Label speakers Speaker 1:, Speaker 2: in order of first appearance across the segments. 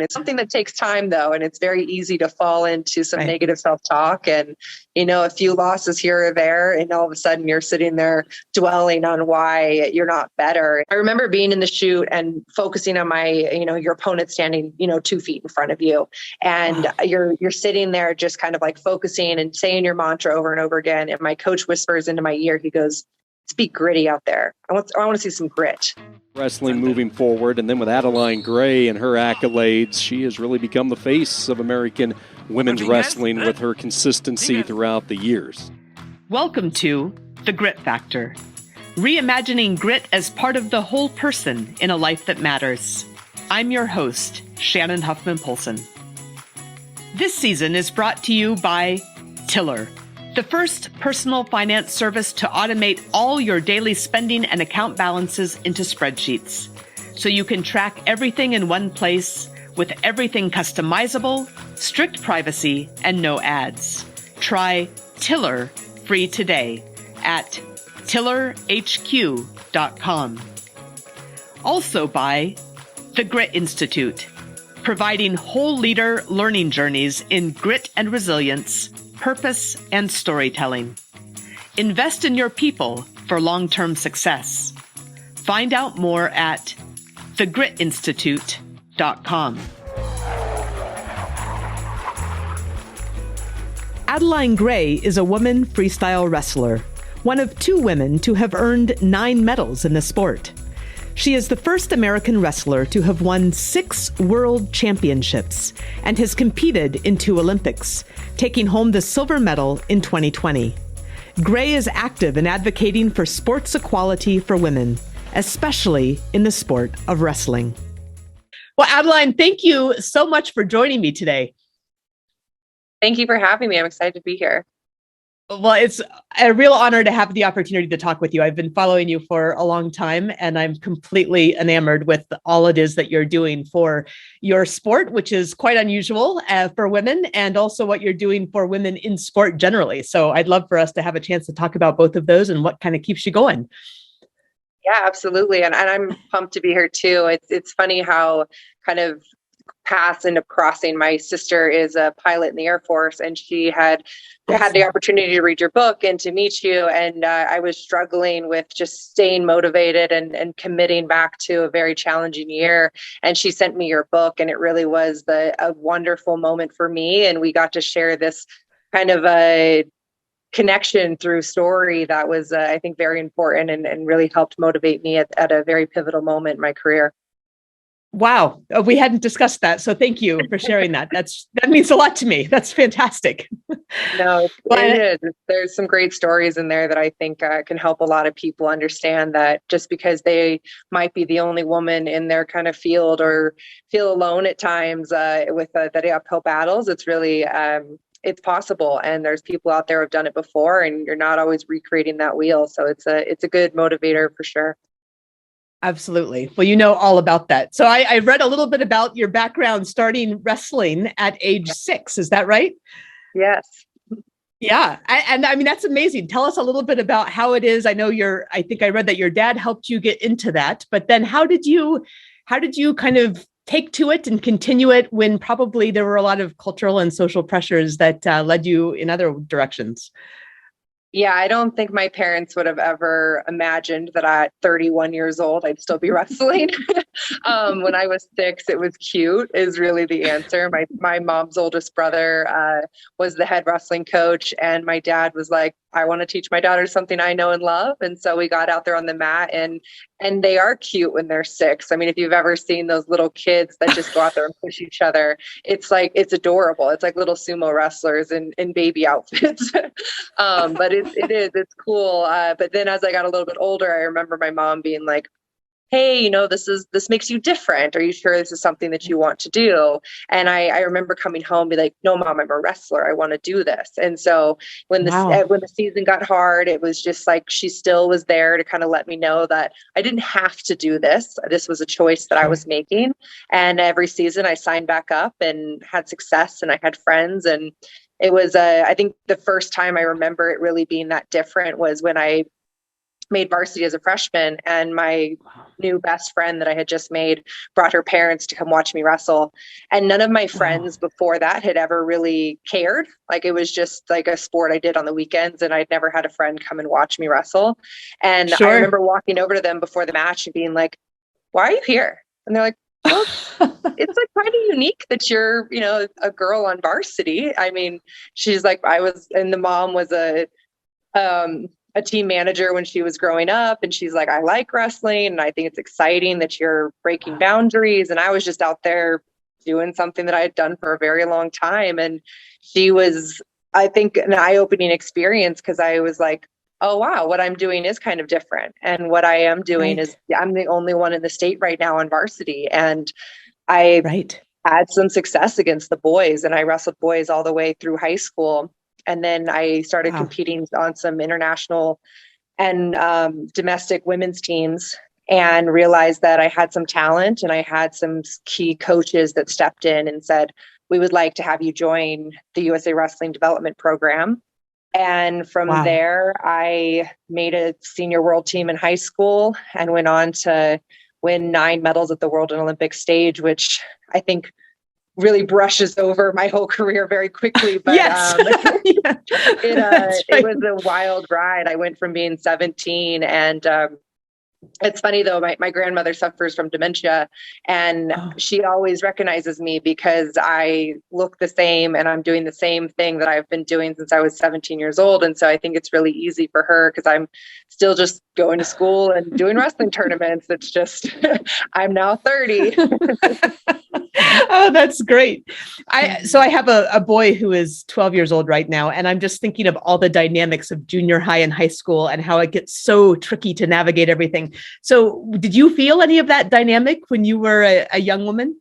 Speaker 1: It's something that takes time though, and it's very easy to fall into some
Speaker 2: Right.
Speaker 1: negative self-talk and, a few losses here or there, and all of a sudden you're sitting there dwelling on why you're not better. I remember being in the shoot and focusing on my, your opponent standing, 2 feet in front of you, and
Speaker 2: Wow.
Speaker 1: you're sitting there just kind of like focusing and saying your mantra over and over again. And my coach whispers into my ear, he goes, "Speak gritty out there. I want to see some grit."
Speaker 3: Wrestling moving forward, and then with Adeline Gray and her accolades, she has really become the face of American women's wrestling with her consistency throughout the years.
Speaker 2: Welcome to The Grit Factor, reimagining grit as part of the whole person in a life that matters. I'm your host, Shannon Huffman-Polson. This season is brought to you by Tiller, the first personal finance service to automate all your daily spending and account balances into spreadsheets, so you can track everything in one place with everything customizable, strict privacy, and no ads. Try Tiller free today at tillerhq.com. Also by the Grit Institute, providing whole leader learning journeys in grit and resilience, purpose, and storytelling. Invest in your people for long-term success. Find out more at thegritinstitute.com. Adeline Gray is a woman freestyle wrestler, one of 2 women to have earned 9 medals in the sport. She is the first American wrestler to have won 6 world championships and has competed in 2 Olympics, taking home the silver medal in 2020. Gray is active in advocating for sports equality for women, especially in the sport of wrestling. Well, Adeline, thank you so much for joining me today.
Speaker 1: Thank you for having me. I'm excited to be here.
Speaker 2: Well, it's a real honor to have the opportunity to talk with you. I've been following you for a long time, and I'm completely enamored with all it is that you're doing for your sport, which is quite unusual for women, and also what you're doing for women in sport generally. So I'd love for us to have a chance to talk about both of those and what kind of keeps you going.
Speaker 1: Yeah, absolutely. And I'm pumped to be here too. It's funny how kind of paths end up crossing. My sister is a pilot in the Air Force, and she had the opportunity to read your book and to meet you. And I was struggling with just staying motivated and committing back to a very challenging year. And she sent me your book, and it really was a wonderful moment for me. And we got to share this kind of a connection through story that was, I think, very important and really helped motivate me at a very pivotal moment in my career.
Speaker 2: Wow. We hadn't discussed that. So thank you for sharing that. That means a lot to me. That's fantastic.
Speaker 1: No, it is. There's some great stories in there that I think can help a lot of people understand that just because they might be the only woman in their kind of field or feel alone at times with that uphill battles, it's really, it's possible. And there's people out there who have done it before, and you're not always recreating that wheel. So it's a good motivator for sure.
Speaker 2: Absolutely. Well, you know all about that. So I read a little bit about your background starting wrestling at age 6. Is that right?
Speaker 1: Yes.
Speaker 2: Yeah. And I mean, that's amazing. Tell us a little bit about how it is. I think I read that your dad helped you get into that, but then how did you kind of take to it and continue it when probably there were a lot of cultural and social pressures that led you in other directions?
Speaker 1: Yeah, I don't think my parents would have ever imagined that at 31 years old, I'd still be wrestling. When I was 6, it was cute is really the answer. My mom's oldest brother was the head wrestling coach, and my dad was like, I want to teach my daughter something I know and love. And so we got out there on the mat, and they are cute when they're 6. I mean, if you've ever seen those little kids that just go out there and push each other, it's adorable. It's like little sumo wrestlers in baby outfits. But it's cool. But then as I got a little bit older, I remember my mom being like, hey, this makes you different. Are you sure this is something that you want to do? And I remember coming home and be like, no, Mom, I'm a wrestler. I want to do this. And so when the season got hard, it was just like, she still was there to kind of let me know that I didn't have to do this. This was a choice that I was making. And every season I signed back up and had success, and I had friends. And it was, I think the first time I remember it really being that different was when I made varsity as a freshman, and my new best friend that I had just made brought her parents to come watch me wrestle. And none of my friends before that had ever really cared. Like, it was just like a sport I did on the weekends, and I'd never had a friend come and watch me wrestle. And I remember walking over to them before the match and being like, "Why are you here?" And they're like, "Well, it's like kind of unique that you're, you know, a girl on varsity." I mean, she's like, and the mom was a team manager when she was growing up. And she's like, "I like wrestling, and I think it's exciting that you're breaking boundaries." And I was just out there doing something that I had done for a very long time. And she was, I think, an eye-opening experience, because I was like, oh, wow, what I'm doing is kind of different. And what I am doing is, I'm the only one in the state right now on varsity. And I had some success against the boys, and I wrestled boys all the way through high school. And then I started competing on some international and domestic women's teams, and realized that I had some talent, and I had some key coaches that stepped in and said, "We would like to have you join the USA Wrestling Development Program." And from there, I made a senior world team in high school and went on to win 9 medals at the world and Olympic stage, which I think really brushes over my whole career very quickly. But it was a wild ride. I went from being 17, and it's funny though, my grandmother suffers from dementia, and she always recognizes me because I look the same and I'm doing the same thing that I've been doing since I was 17 years old. And so I think it's really easy for her, because I'm still just going to school and doing wrestling tournaments. It's just, I'm now 30.
Speaker 2: Oh, that's great. So I have a boy who is 12 years old right now, and I'm just thinking of all the dynamics of junior high and high school and how it gets so tricky to navigate everything. So did you feel any of that dynamic when you were a young woman?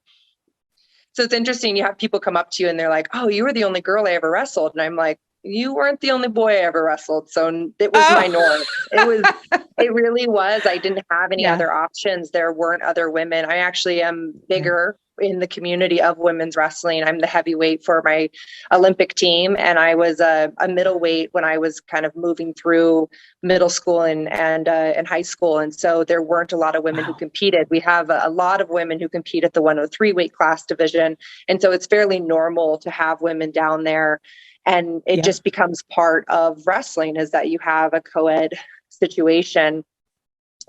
Speaker 1: So it's interesting. You have people come up to you and they're like, "Oh, you were the only girl I ever wrestled." And I'm like, "You weren't the only boy I ever wrestled." So it was my norm. It really was. I didn't have any other options. There weren't other women. I actually am bigger in the community of women's wrestling. I'm the heavyweight for my Olympic team. And I was a middleweight when I was kind of moving through middle school and high school. And so there weren't a lot of women who competed. We have a lot of women who compete at the 103 weight class division. And so it's fairly normal to have women down there. And it just becomes part of wrestling, is that you have a co-ed situation.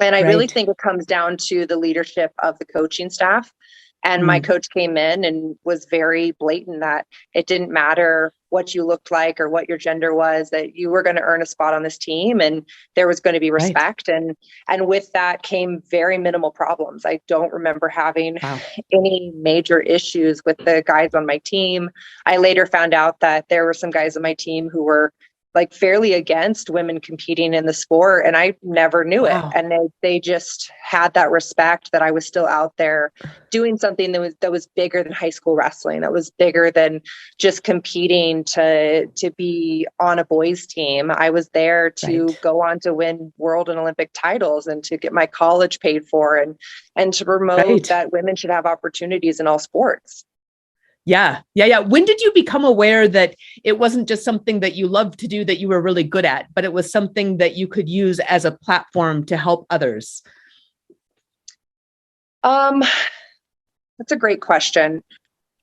Speaker 1: And I really think it comes down to the leadership of the coaching staff. And my coach came in and was very blatant that it didn't matter what you looked like or what your gender was, that you were going to earn a spot on this team, and there was going to be respect. And with that came very minimal problems. I don't remember having any major issues with the guys on my team. I later found out that there were some guys on my team who were like fairly against women competing in the sport, and I never knew it. And they just had that respect that I was still out there doing something that was bigger than high school wrestling, that was bigger than just competing to be on a boys team. I was there to go on to win world and Olympic titles, and to get my college paid for, and to promote that women should have opportunities in all sports.
Speaker 2: Yeah. When did you become aware that it wasn't just something that you loved to do, that you were really good at, but it was something that you could use as a platform to help others?
Speaker 1: That's a great question.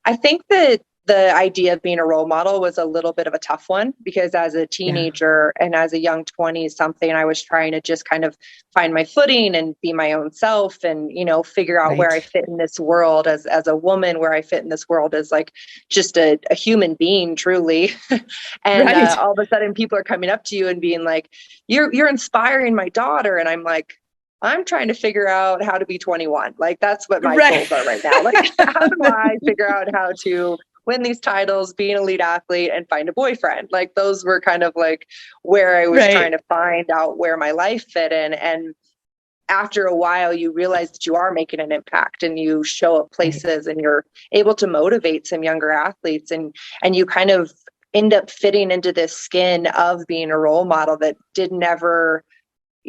Speaker 1: I think that the idea of being a role model was a little bit of a tough one, because as a teenager and as a young 20 something, I was trying to just kind of find my footing and be my own self, and, you know, figure out where I fit in this world as a woman, where I fit in this world as like just a human being, truly. And all of a sudden people are coming up to you and being like, you're inspiring my daughter. And I'm like, I'm trying to figure out how to be 21. Like, that's what my goals are right now. Like, how do I figure out how to win these titles, be an elite athlete, and find a boyfriend? Like, those were kind of like where I was trying to find out where my life fit in. And after a while, you realize that you are making an impact, and you show up places, and you're able to motivate some younger athletes, and you kind of end up fitting into this skin of being a role model that didn't ever,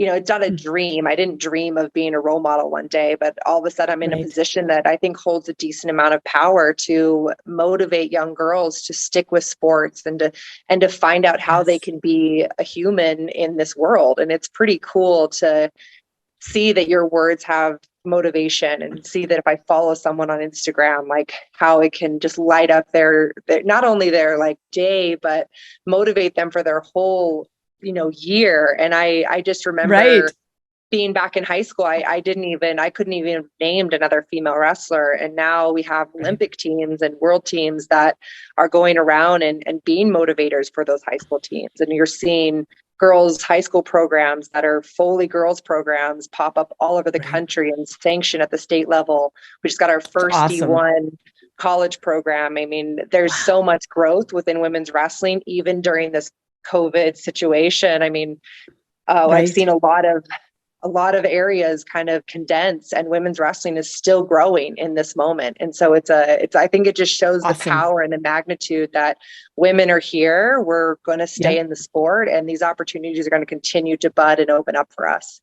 Speaker 1: it's not a dream. I didn't dream of being a role model one day, but all of a sudden I'm in a position that I think holds a decent amount of power to motivate young girls to stick with sports and to find out how they can be a human in this world. And it's pretty cool to see that your words have motivation, and see that if I follow someone on Instagram, like how it can just light up their not only their like day, but motivate them for their whole year. And I just remember being back in high school, I couldn't even have named another female wrestler. And now we have Olympic teams and world teams that are going around and being motivators for those high school teams. And you're seeing girls' high school programs that are fully girls programs pop up all over the country and sanction at the state level. We just got our first D1 college program. I mean, there's so much growth within women's wrestling, even during this COVID situation. I mean, I've seen a lot of areas kind of condense, and women's wrestling is still growing in this moment. And so I think it just shows the power and the magnitude that women are here. We're going to stay in the sport, and these opportunities are going to continue to bud and open up for us.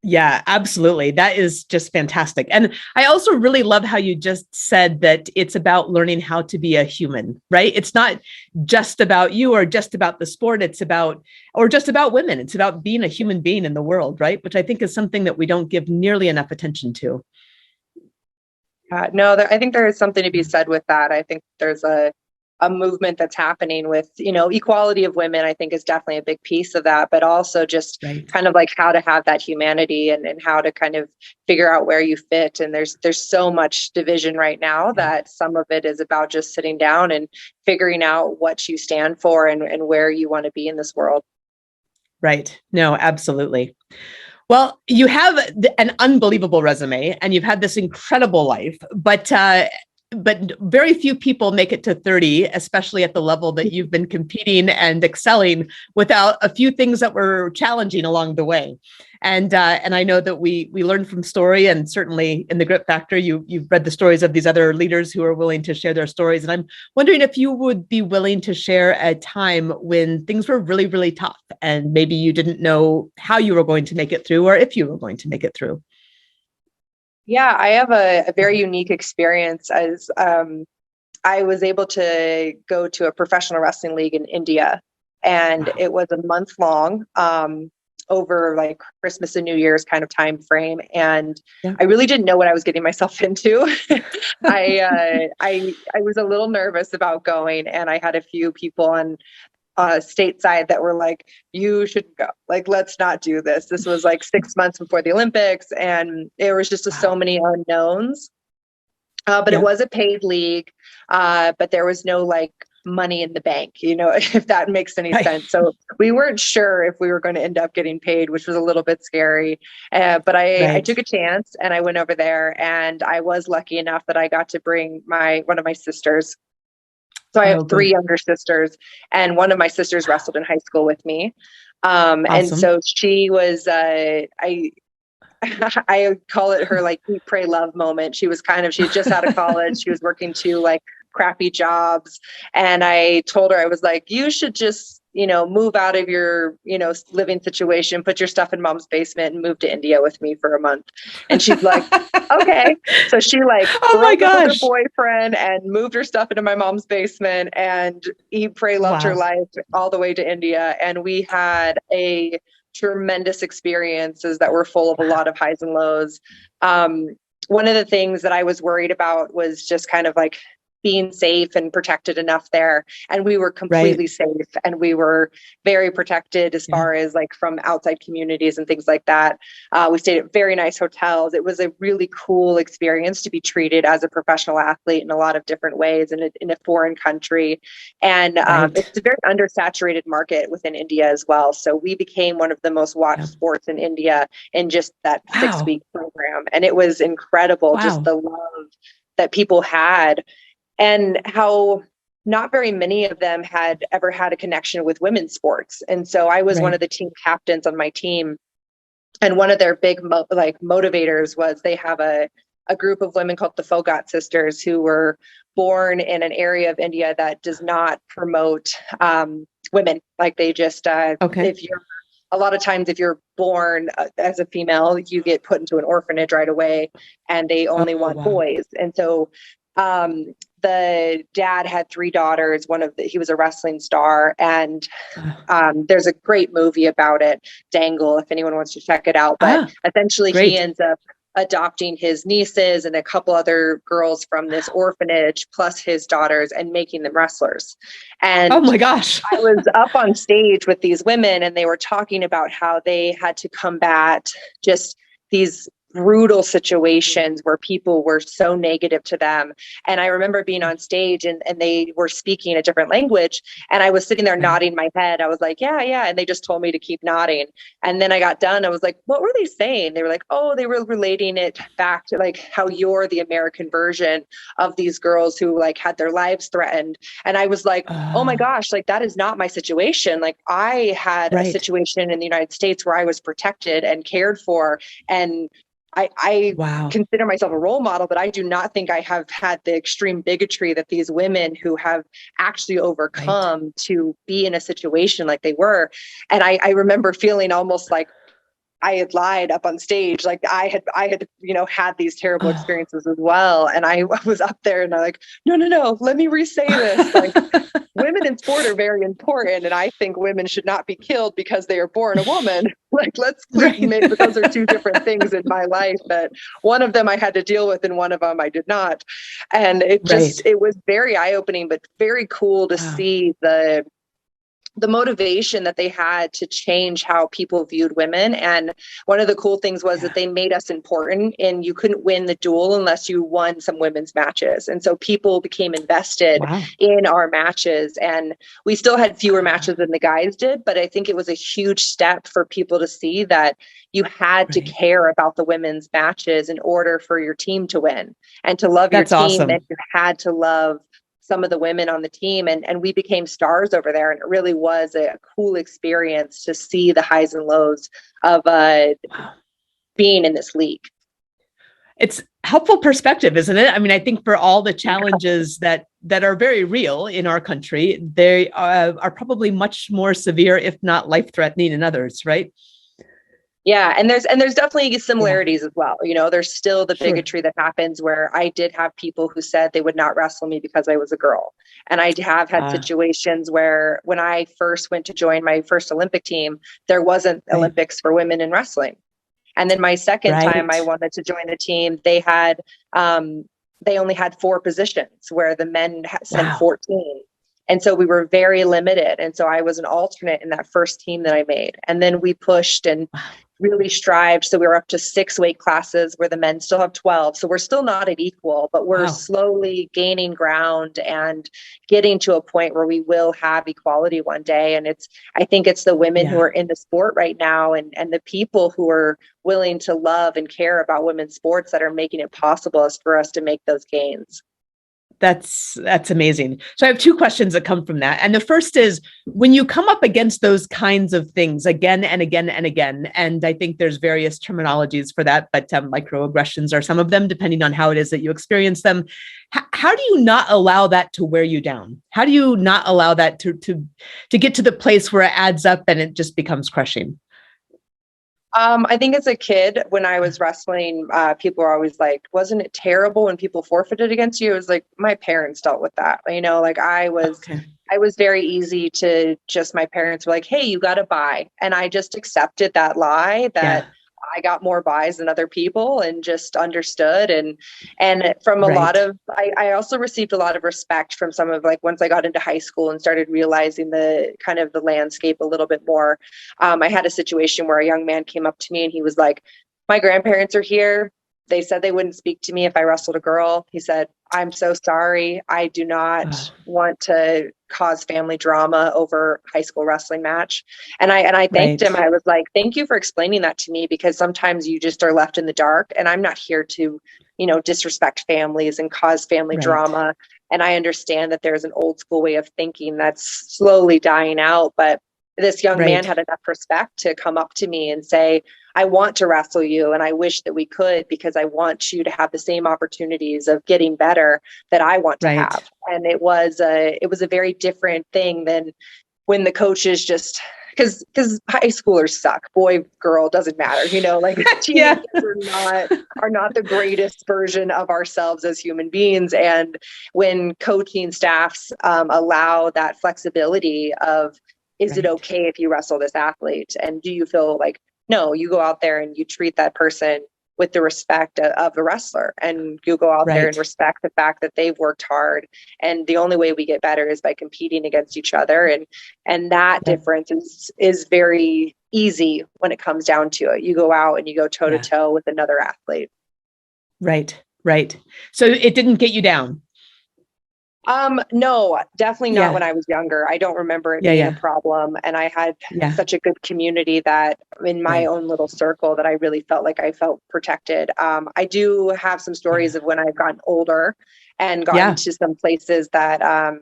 Speaker 2: Yeah, absolutely. That is just fantastic. And I also really love how you just said that it's about learning how to be a human, right? It's not just about you or just about the sport. It's about, or just about women. It's about being a human being in the world, right? Which I think is something that we don't give nearly enough attention to.
Speaker 1: No, I think there is something to be said with that. I think there's a movement that's happening with, equality of women, I think is definitely a big piece of that, but also just kind of like how to have that humanity and how to kind of figure out where you fit. And there's so much division right now that some of it is about just sitting down and figuring out what you stand for and where you want to be in this world.
Speaker 2: Right. No, absolutely. Well, you have an unbelievable resume and you've had this incredible life, but very few people make it to 30, especially at the level that you've been competing and excelling, without a few things that were challenging along the way. And I know that we learned from story, and certainly in the Grit Factor, you've read the stories of these other leaders who are willing to share their stories. And I'm wondering if you would be willing to share a time when things were really, really tough, and maybe you didn't know how you were going to make it through, or if you were going to make it through.
Speaker 1: Yeah, I have a very unique experience as I was able to go to a professional wrestling league in India, and it was a month long over like Christmas and New Year's kind of time frame. And I really didn't know what I was getting myself into. I was a little nervous about going, and I had a few people on stateside that were like, you should go, like, let's not do this. This was like 6 months before the Olympics, and there was just so many unknowns. But it was a paid league, but there was no like money in the bank, if that makes any sense. So we weren't sure if we were going to end up getting paid, which was a little bit scary. But I took a chance and I went over there, and I was lucky enough that I got to bring one of my sisters. So I have three younger sisters, and one of my sisters wrestled in high school with me. And so she was, I call it her like eat, pray, love moment. She was she had just out of college. She was working 2 like crappy jobs. And I told her, I was like, you should just, move out of your, living situation, put your stuff in mom's basement and move to India with me for a month. And she's like, okay. So she like broke up with her boyfriend and moved her stuff into my mom's basement, and eat, pray, loved her life all the way to India. And we had a tremendous experiences that were full of a lot of highs and lows. One of the things that I was worried about was just kind of like being safe and protected enough there. And we were completely safe, and we were very protected as far as like from outside communities and things like that. We stayed at very nice hotels. It was a really cool experience to be treated as a professional athlete in a lot of different ways in a foreign country. And it's a very undersaturated market within India as well. So we became one of the most watched sports in India in just that 6-week program. And it was incredible, just the love that people had, and how not very many of them had ever had a connection with women's sports. And so I was one of the team captains on my team. And one of their big motivators was they have a group of women called the Fogat sisters, who were born in an area of India that does not promote women. Like they just, if you're a lot of times if you're born as a female, you get put into an orphanage right away, and they only want boys. And so the dad had 3 daughters. He was a wrestling star, and there's a great movie about it, Dangle, if anyone wants to check it out. But essentially he ends up adopting his nieces and a couple other girls from this orphanage, plus his daughters, and making them wrestlers. And
Speaker 2: oh my gosh,
Speaker 1: I was up on stage with these women, and they were talking about how they had to combat just these brutal situations where people were so negative to them. And I remember being on stage, and they were speaking a different language, and I was sitting there nodding my head. I was like, yeah. And they just told me to keep nodding. And then I got done. I was like, what were they saying? They were like, oh, they were relating it back to like how you're the American version of these girls who like had their lives threatened. And I was like, oh my gosh, like that is not my situation. Like I had a situation in the United States where I was protected and cared for, and I consider myself a role model, but I do not think I have had the extreme bigotry that these women who have actually overcome to be in a situation like they were. And I remember feeling almost like I had lied up on stage. Like I had, had these terrible experiences as well. And I was up there and I'm like, no, let me re-say this. Like women in sport are very important. And I think women should not be killed because they are born a woman. Like, let's admit that those are 2 different things in my life, that one of them I had to deal with and one of them I did not. And it was very eye-opening, but very cool to see the motivation that they had to change how people viewed women. And one of the cool things was that they made us important, and you couldn't win the duel unless you won some women's matches. And so people became invested in our matches, and we still had fewer matches than the guys did, but I think it was a huge step for people to see that you had to care about the women's matches in order for your team to win and to love your team.
Speaker 2: Awesome.
Speaker 1: And you had to love some of the women on the team, and we became stars over there. And it really was a cool experience to see the highs and lows of being in this league.
Speaker 2: It's helpful perspective, isn't it? I mean, I think for all the challenges that are very real in our country, they are probably much more severe, if not life-threatening, in others, right?
Speaker 1: Yeah. And there's definitely similarities as well. There's still the bigotry that happens, where I did have people who said they would not wrestle me because I was a girl. And I have had situations where when I first went to join my first Olympic team, there wasn't Olympics for women in wrestling. And then my second time I wanted to join the team, they only had 4 positions where the men sent 14. And so we were very limited. And so I was an alternate in that first team that I made. And then we pushed and really strived. So we were up to 6 weight classes where the men still have 12. So we're still not at equal, but we're slowly gaining ground and getting to a point where we will have equality one day. And I think it's the women who are in the sport right now, and the people who are willing to love and care about women's sports that are making it possible for us to make those gains.
Speaker 2: That's amazing. So I have 2 questions that come from that. And the first is, when you come up against those kinds of things again and again and again, and I think there's various terminologies for that, but microaggressions are some of them, depending on how it is that you experience them. How do you not allow that to wear you down? How do you not allow that to get to the place where it adds up and it just becomes crushing?
Speaker 1: I think as a kid, when I was wrestling, people were always like, wasn't it terrible when people forfeited against you? It was like, my parents dealt with that. Like I was very easy to my parents were like, hey, you got to buy. And I just accepted that lie that I got more buys than other people, and just understood. And from a lot of, I also received a lot of respect from some of, like, once I got into high school and started realizing the kind of the landscape a little bit more. I had a situation where a young man came up to me and he was like, my grandparents are here. They said they wouldn't speak to me if I wrestled a girl. He said, I'm so sorry. I do not want to cause family drama over a high school wrestling match. And I thanked him. I was like, thank you for explaining that to me, because sometimes you just are left in the dark, and I'm not here to, disrespect families and cause family drama. And I understand that there's an old school way of thinking that's slowly dying out, but this young man had enough respect to come up to me and say, I want to wrestle you, and I wish that we could, because I want you to have the same opportunities of getting better that I want to have. And it was a very different thing than when the coaches just because high schoolers suck. Boy, girl, doesn't matter. Like teenagers are not the greatest version of ourselves as human beings. And when coaching staffs allow that flexibility of, is it okay if you wrestle this athlete? And do you feel like, no, you go out there and you treat that person with the respect of a wrestler, and you go out there and respect the fact that they've worked hard. And the only way we get better is by competing against each other. And that difference is very easy when it comes down to it. You go out and you go toe to toe with another athlete.
Speaker 2: Right. So it didn't get you down.
Speaker 1: No, definitely not when I was younger. I don't remember it being a problem. And I had such a good community that in my own little circle that I really felt like I felt protected. I do have some stories of when I've gotten older and gotten to some places that,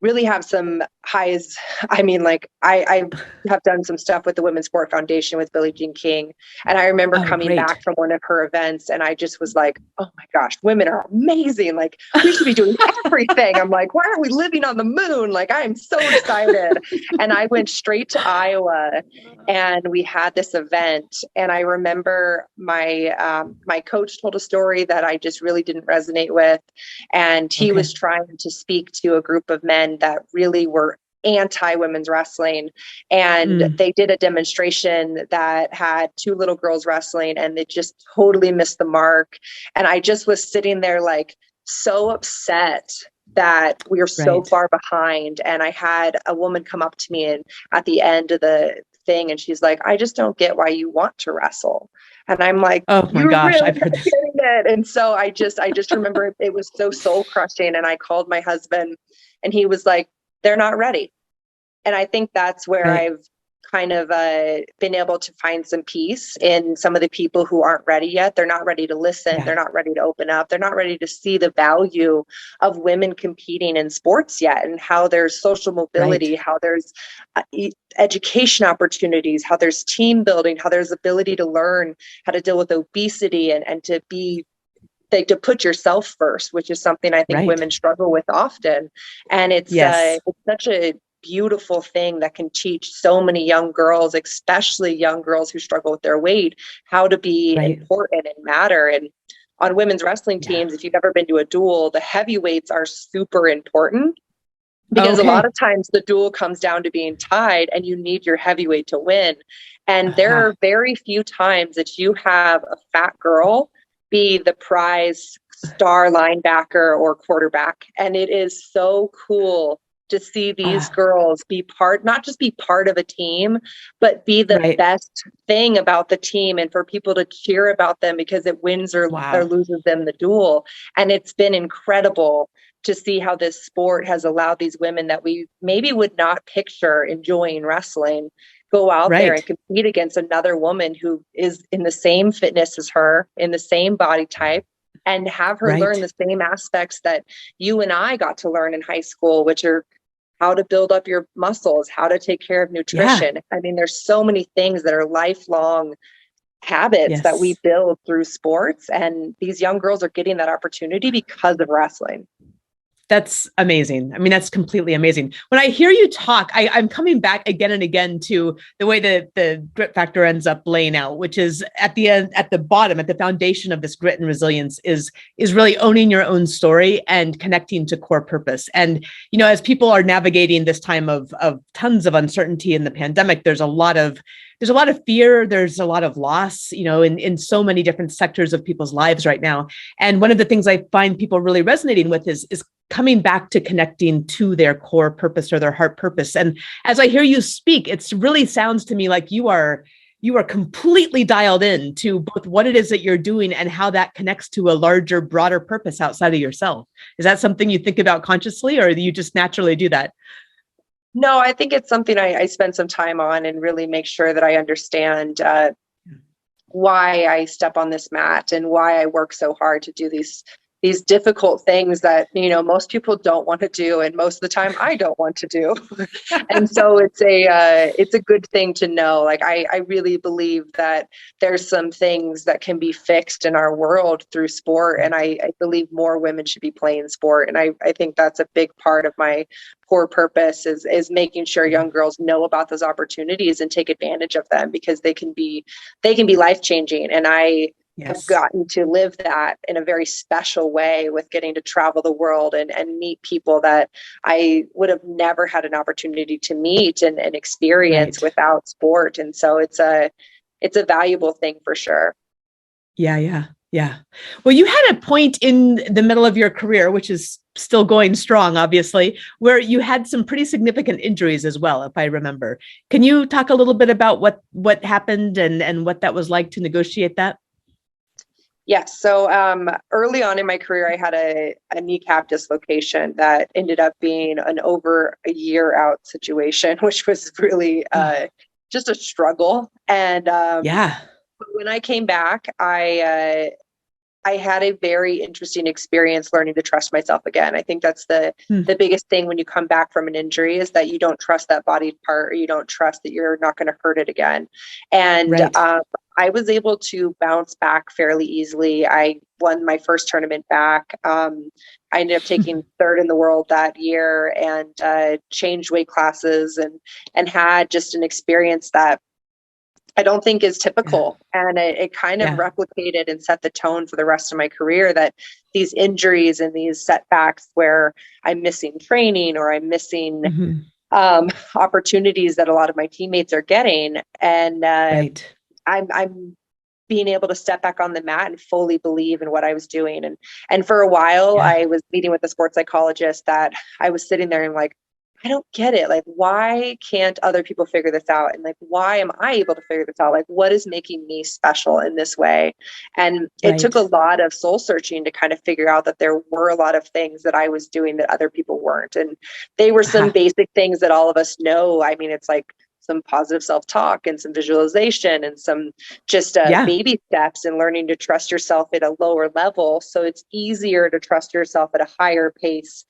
Speaker 1: really have some highs. I mean, like I have done some stuff with the Women's Sport Foundation with Billie Jean King. And I remember coming back from one of her events and I just was like, oh my gosh, women are amazing. Like we should be doing everything. I'm like, why aren't we living on the moon? Like I am so excited. And I went straight to Iowa and we had this event. And I remember my coach told a story that I just really didn't resonate with. And he was trying to speak to a group of men that really were anti-women's wrestling. And they did a demonstration that had two little girls wrestling and they just totally missed the mark. And I just was sitting there like so upset that we are so far behind. And I had a woman come up to me and at the end of the thing and she's like, I just don't get why you want to wrestle. And I'm like, oh my gosh, really I've heard this. And so I just remember it was so soul crushing. And I called my husband and he was like, they're not ready. And I think that's where I've kind of been able to find some peace in some of the people who aren't ready yet. They're not ready to listen. They're not ready to open up. They're not ready to see the value of women competing in sports yet and how there's social mobility, how there's education opportunities, how there's team building, how there's ability to learn how to deal with obesity and to be to put yourself first, which is something I think women struggle with often. And it's such a beautiful thing that can teach so many young girls, especially young girls who struggle with their weight, how to be important and matter. And on women's wrestling teams, if you've ever been to a duel, the heavyweights are super important because a lot of times the duel comes down to being tied and you need your heavyweight to win. And there are very few times that you have a fat girl be the prize star linebacker or quarterback. And it is so cool to see these girls be not just be part of a team, but be the best thing about the team and for people to cheer about them because it wins or loses them the duel. And it's been incredible to see how this sport has allowed these women that we maybe would not picture enjoying wrestling go out there and compete against another woman who is in the same fitness as her, in the same body type, and have her learn the same aspects that you and I got to learn in high school, which are how to build up your muscles, how to take care of nutrition. I mean, there's so many things that are lifelong habits that we build through sports. And these young girls are getting that opportunity because of wrestling.
Speaker 2: That's amazing. I mean, that's completely amazing. When I hear you talk, I'm coming back again and again to the way that the grit factor ends up laying out, which is at the end, at the bottom, at the foundation of this grit and resilience is really owning your own story and connecting to core purpose. And, you know, as people are navigating this time of tons of uncertainty in the pandemic, there's a lot of fear. There's a lot of loss, you know, in so many different sectors of people's lives right now. And one of the things I find people really resonating with is coming back to connecting to their core purpose or their heart purpose. And as I hear you speak, it really sounds to me like you are completely dialed in to both what it is that you're doing and how that connects to a larger, broader purpose outside of yourself. Is that something you think about consciously, or do you just naturally do that?
Speaker 1: No, I think it's something I spend some time on and really make sure that I understand why I step on this mat and why I work so hard to do these these difficult things that, most people don't want to do. And most of the time I don't want to do. And so it's a good thing to know. Like, I really believe that there's some things that can be fixed in our world through sport. And I believe more women should be playing sport. And I think that's a big part of my core purpose is making sure young girls know about those opportunities and take advantage of them, because they can be life-changing. And I have gotten to live that in a very special way with getting to travel the world and meet people that I would have never had an opportunity to meet and experience without sport. And so it's a valuable thing for sure.
Speaker 2: Yeah. Well, you had a point in the middle of your career, which is still going strong, obviously, where you had some pretty significant injuries as well, if I remember. Can you talk a little bit about what happened and what that was like to negotiate that?
Speaker 1: Yes. So early on in my career, I had a kneecap dislocation that ended up being an over a year out situation, which was really just a struggle. And when I came back, I had a very interesting experience learning to trust myself again. I think that's the biggest thing when you come back from an injury, is that you don't trust that body part, or you don't trust that you're not going to hurt it again. And I was able to bounce back fairly easily. I won my first tournament back. I ended up taking third in the world that year, and changed weight classes and had just an experience that I don't think is typical. And it kind of replicated and set the tone for the rest of my career, that these injuries and these setbacks where I'm missing training or I'm missing opportunities that a lot of my teammates are getting. And I'm being able to step back on the mat and fully believe in what I was doing. And for a while I was meeting with a sports psychologist that I was sitting there and like, I don't get it. Like, why can't other people figure this out? And like, why am I able to figure this out? Like, what is making me special in this way? And it took a lot of soul searching to kind of figure out that there were a lot of things that I was doing that other people weren't. And they were some basic things that all of us know. I mean, it's like some positive self-talk and some visualization and some just baby steps and learning to trust yourself at a lower level. So it's easier to trust yourself at a higher pace.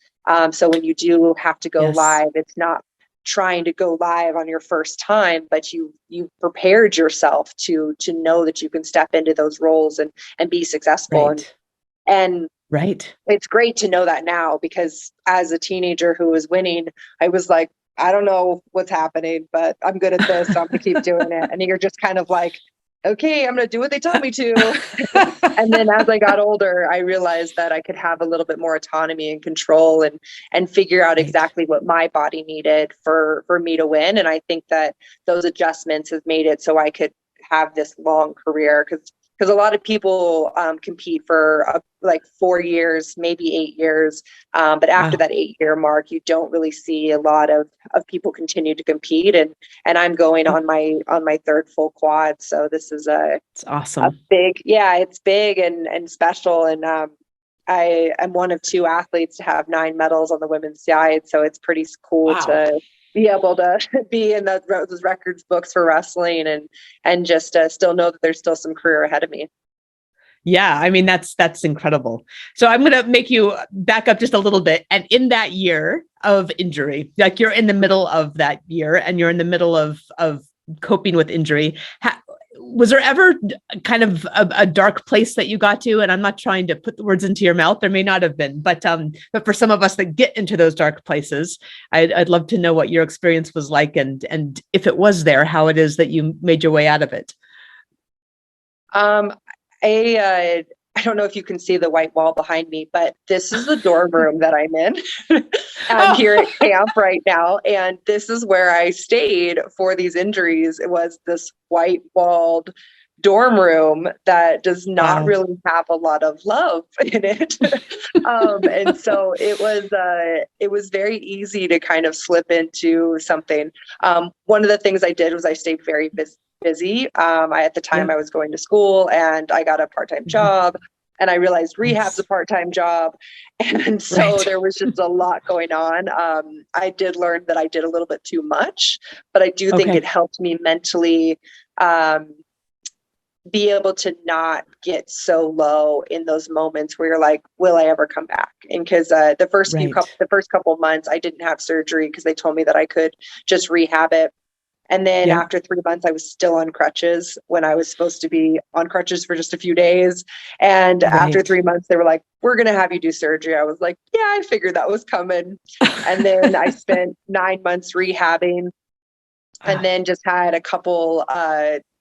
Speaker 1: So when you do have to go live, it's not trying to go live on your first time, but you prepared yourself to know that you can step into those roles and be successful. And it's great to know that now, because as a teenager who was winning, I was like, I don't know what's happening, but I'm good at this. So I'm going to keep doing it. And you're just kind of like, okay, I'm going to do what they tell me to. And then as I got older, I realized that I could have a little bit more autonomy and control and figure out exactly what my body needed for me to win. And I think that those adjustments have made it so I could have this long career, because a lot of people compete for like 4 years, maybe 8 years. But after that 8-year mark, you don't really see a lot of people continue to compete. And I'm going on my third full quad. So this is it's awesome. It's big and special. And I am one of 2 athletes to have 9 medals on the women's side. So it's pretty cool to be able to be in those records books for wrestling and just still know that there's still some career ahead of me.
Speaker 2: Yeah, I mean, that's incredible. So I'm going to make you back up just a little bit. And in that year of injury, like you're in the middle of that year and you're in the middle of coping with injury, was there ever kind of a dark place that you got to? And I'm not trying to put the words into your mouth. There may not have been, but for some of us that get into those dark places, I'd love to know what your experience was like, and if it was there, how it is that you made your way out of it.
Speaker 1: I don't know if you can see the white wall behind me, but this is the dorm room that I'm in. I'm here at camp right now. And this is where I stayed for these injuries. It was this white walled dorm room that does not really have a lot of love in it. And so it was very easy to kind of slip into something. One of the things I did was I stayed very busy. At the time I was going to school and I got a part-time job, and I realized rehab's a part-time job. And so there was just a lot going on. I did learn that I did a little bit too much, but I do think it helped me mentally be able to not get so low in those moments where you're like, will I ever come back? And because the first couple months, I didn't have surgery because they told me that I could just rehab it. And then after 3 months, I was still on crutches when I was supposed to be on crutches for just a few days. And after 3 months, they were like, we're going to have you do surgery. I was like, yeah, I figured that was coming. And then I spent 9 months rehabbing, and then just had a couple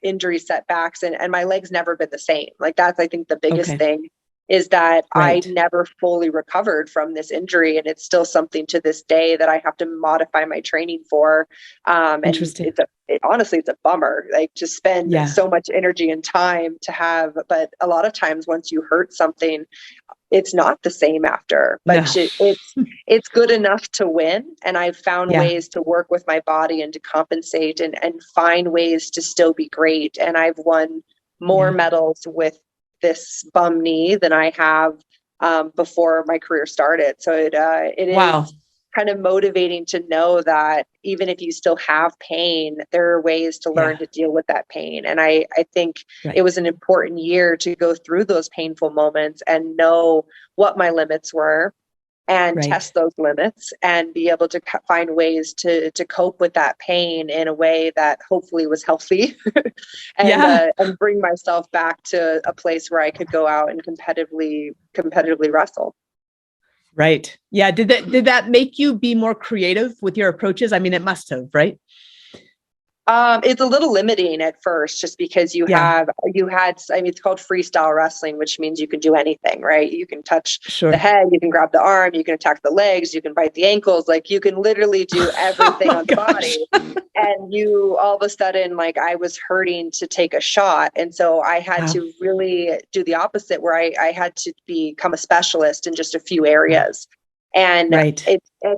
Speaker 1: injury setbacks, and my leg's never been the same. Like, that's, I think, the biggest thing is that I never fully recovered from this injury. And it's still something to this day that I have to modify my training for.
Speaker 2: Interesting.
Speaker 1: And honestly, it's a bummer, like, to spend so much energy and time to have, but a lot of times once you hurt something, it's not the same after, but it's good enough to win. And I've found ways to work with my body and to compensate and find ways to still be great. And I've won more medals with this bum knee than I have before my career started. So it is kind of motivating to know that even if you still have pain, there are ways to learn to deal with that pain. And I think it was an important year to go through those painful moments and know what my limits were and test those limits and be able to find ways to cope with that pain in a way that hopefully was healthy and bring myself back to a place where I could go out and competitively wrestle.
Speaker 2: Right. Yeah. Did that make you be more creative with your approaches? I mean, it must have, right?
Speaker 1: It's a little limiting at first, just because you had, I mean, it's called freestyle wrestling, which means you can do anything, right? You can touch the head, you can grab the arm, you can attack the legs, you can bite the ankles. Like, you can literally do everything on the body. And you, all of a sudden, like, I was hurting to take a shot. And so I had to really do the opposite, where I had to become a specialist in just a few areas. And I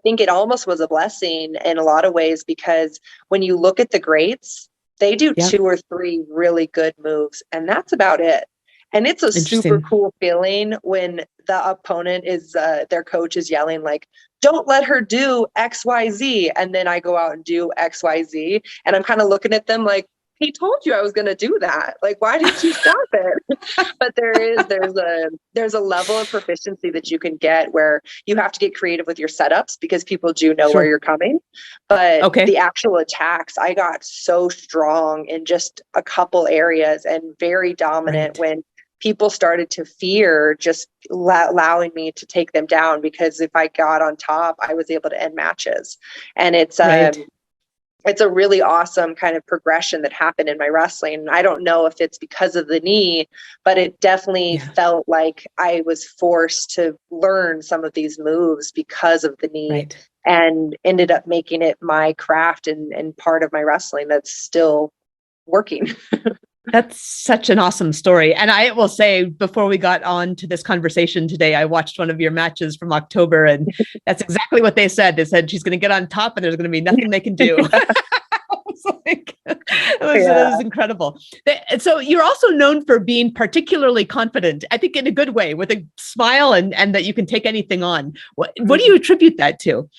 Speaker 1: think it almost was a blessing in a lot of ways, because when you look at the greats, they do 2 or 3 really good moves, and that's about it. And it's a super cool feeling when the opponent is, their coach is yelling, like, don't let her do XYZ. And then I go out and do XYZ. And I'm kind of looking at them like, he told you I was going to do that. Like, why didn't you stop it? But there's a level of proficiency that you can get where you have to get creative with your setups, because people do know where you're coming. But the actual attacks, I got so strong in just a couple areas and very dominant when people started to fear just allowing me to take them down, because if I got on top, I was able to end matches. And it's a really awesome kind of progression that happened in my wrestling. I don't know if it's because of the knee, but it definitely felt like I was forced to learn some of these moves because of the knee, and ended up making it my craft and part of my wrestling that's still working.
Speaker 2: That's such an awesome story. And I will say, before we got on to this conversation today, I watched one of your matches from October, and that's exactly what they said. They said she's going to get on top and there's going to be nothing they can do. It was incredible. So you're also known for being particularly confident, I think in a good way, with a smile and that you can take anything on. What do you attribute that to?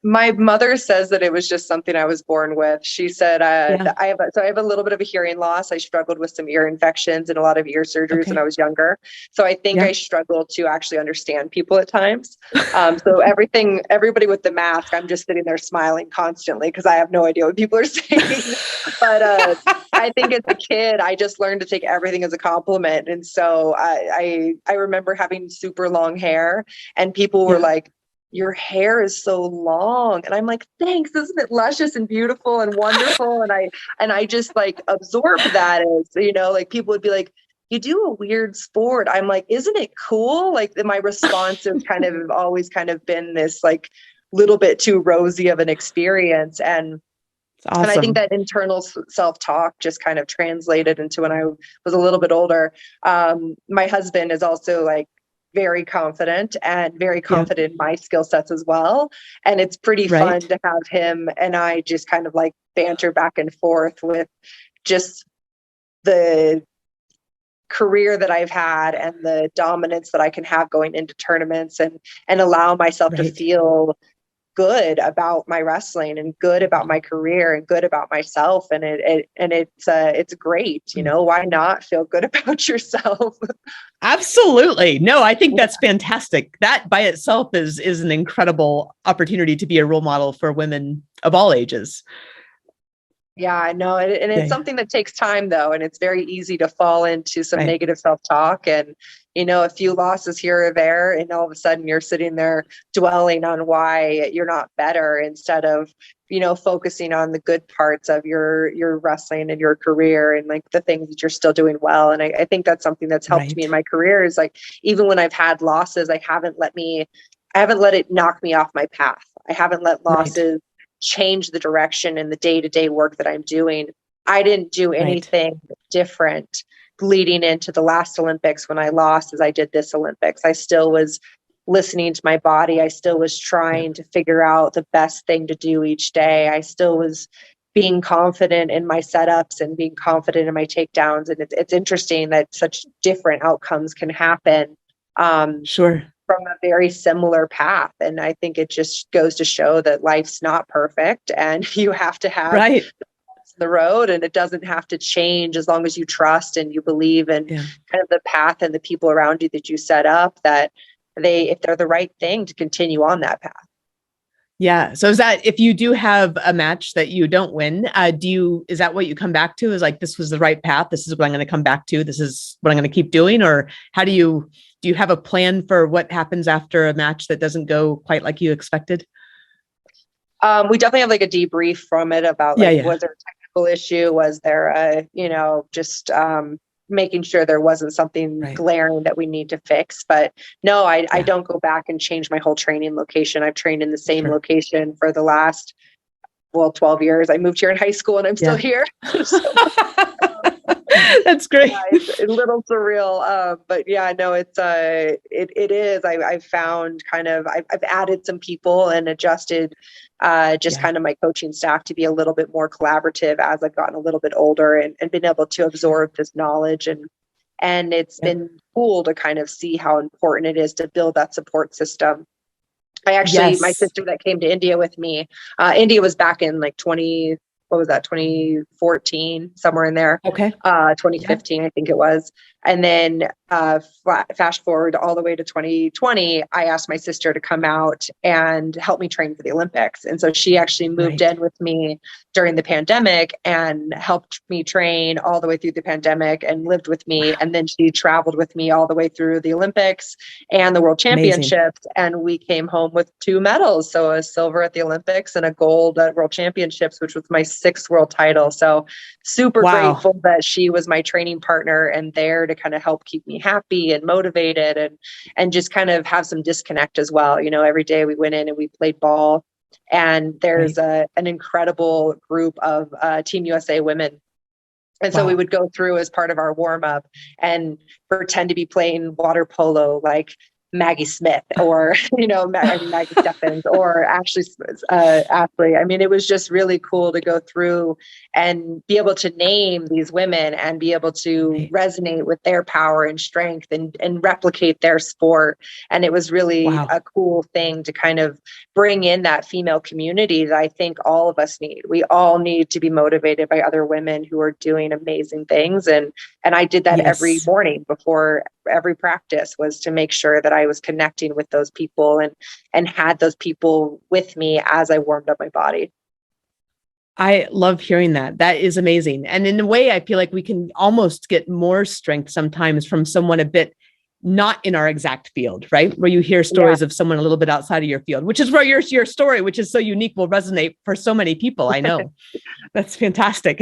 Speaker 1: My mother says that it was just something I was born with. She said, I have a little bit of a hearing loss. I struggled with some ear infections and a lot of ear surgeries when I was younger. So I think I struggled to actually understand people at times. So everybody with the mask, I'm just sitting there smiling constantly because I have no idea what people are saying. But I think as a kid, I just learned to take everything as a compliment. And so I remember having super long hair, and people were like, your hair is so long. And I'm like, thanks, isn't it luscious and beautiful and wonderful? And I just like absorbed that as, like, people would be like, you do a weird sport. I'm like, isn't it cool? Like, my response has kind of always kind of been this like little bit too rosy of an experience. And
Speaker 2: awesome.
Speaker 1: And I think that internal self-talk just kind of translated into when I was a little bit older. My husband is also like very confident and very confident in my skill sets as well. And it's pretty fun to have him and I just kind of like banter back and forth with just the career that I've had and the dominance that I can have going into tournaments and allow myself to feel good about my wrestling and good about my career and good about myself. And it's great. Why not feel good about yourself?
Speaker 2: Absolutely. No, I think that's fantastic. That by itself is an incredible opportunity to be a role model for women of all ages.
Speaker 1: Yeah, I know. And it's something that takes time, though. And it's very easy to fall into some negative self-talk and, a few losses here or there. And all of a sudden you're sitting there dwelling on why you're not better instead of, focusing on the good parts of your wrestling and your career and like the things that you're still doing well. And I think that's something that's helped me in my career is like, even when I've had losses, I haven't let it knock me off my path. I haven't let losses change the direction in the day-to-day work that I'm doing. I didn't do anything different leading into the last Olympics when I lost as I did this Olympics. I still was listening to my body. I still was trying to figure out the best thing to do each day. I still was being confident in my setups and being confident in my takedowns. And it's interesting that such different outcomes can happen. From a very similar path. And I think it just goes to show that life's not perfect and you have to have the road, and it doesn't have to change as long as you trust and you believe in kind of the path and the people around you that you set up, that if they're the right thing, to continue on that path.
Speaker 2: Yeah. So is that if you do have a match that you don't win, is that what you come back to? Is like, this was the right path. This is what I'm going to come back to. This is what I'm going to keep doing. Or how do you have a plan for what happens after a match that doesn't go quite like you expected?
Speaker 1: We definitely have like a debrief from it about was there a technical issue? Was there just making sure there wasn't something glaring that we need to fix. But no, I don't go back and change my whole training location. I've trained in the same location for the last, 12 years. I moved here in high school and I'm still here.
Speaker 2: That's great.
Speaker 1: It's a little surreal. But yeah, no, it is. I've found I've added some people and adjusted kind of my coaching staff to be a little bit more collaborative as I've gotten a little bit older and been able to absorb this knowledge. And it's been cool to kind of see how important it is to build that support system. I actually, my sister that came to India with me, India was back in like 2014, somewhere in there. 2015, I think it was. And then fast forward all the way to 2020, I asked my sister to come out and help me train for the Olympics. And so she actually moved in with me during the pandemic and helped me train all the way through the pandemic and lived with me. And then she traveled with me all the way through the Olympics and the World Championships. And we came home with 2 medals. So a silver at the Olympics and a gold at World Championships, which was my 6th world title. So super grateful that she was my training partner and there to kind of help keep me happy and motivated and just kind of have some disconnect as well. Every day we went in and we played ball, and there's an incredible group of Team USA women. And so we would go through as part of our warm up and pretend to be playing water polo, like Maggie Smith or, Maggie Steffens or Ashley. I mean, it was just really cool to go through and be able to name these women and be able to resonate with their power and strength and replicate their sport. And it was really a cool thing to kind of bring in that female community that I think all of us need. We all need to be motivated by other women who are doing amazing things. And I did that every morning before every practice, was to make sure that I was connecting with those people and had those people with me as I warmed up my body.
Speaker 2: I love hearing that. That is amazing. And in a way, I feel like we can almost get more strength sometimes from someone a bit not in our exact field, right? Where you hear stories of someone a little bit outside of your field, which is where your story, which is so unique, will resonate for so many people. I know. That's fantastic.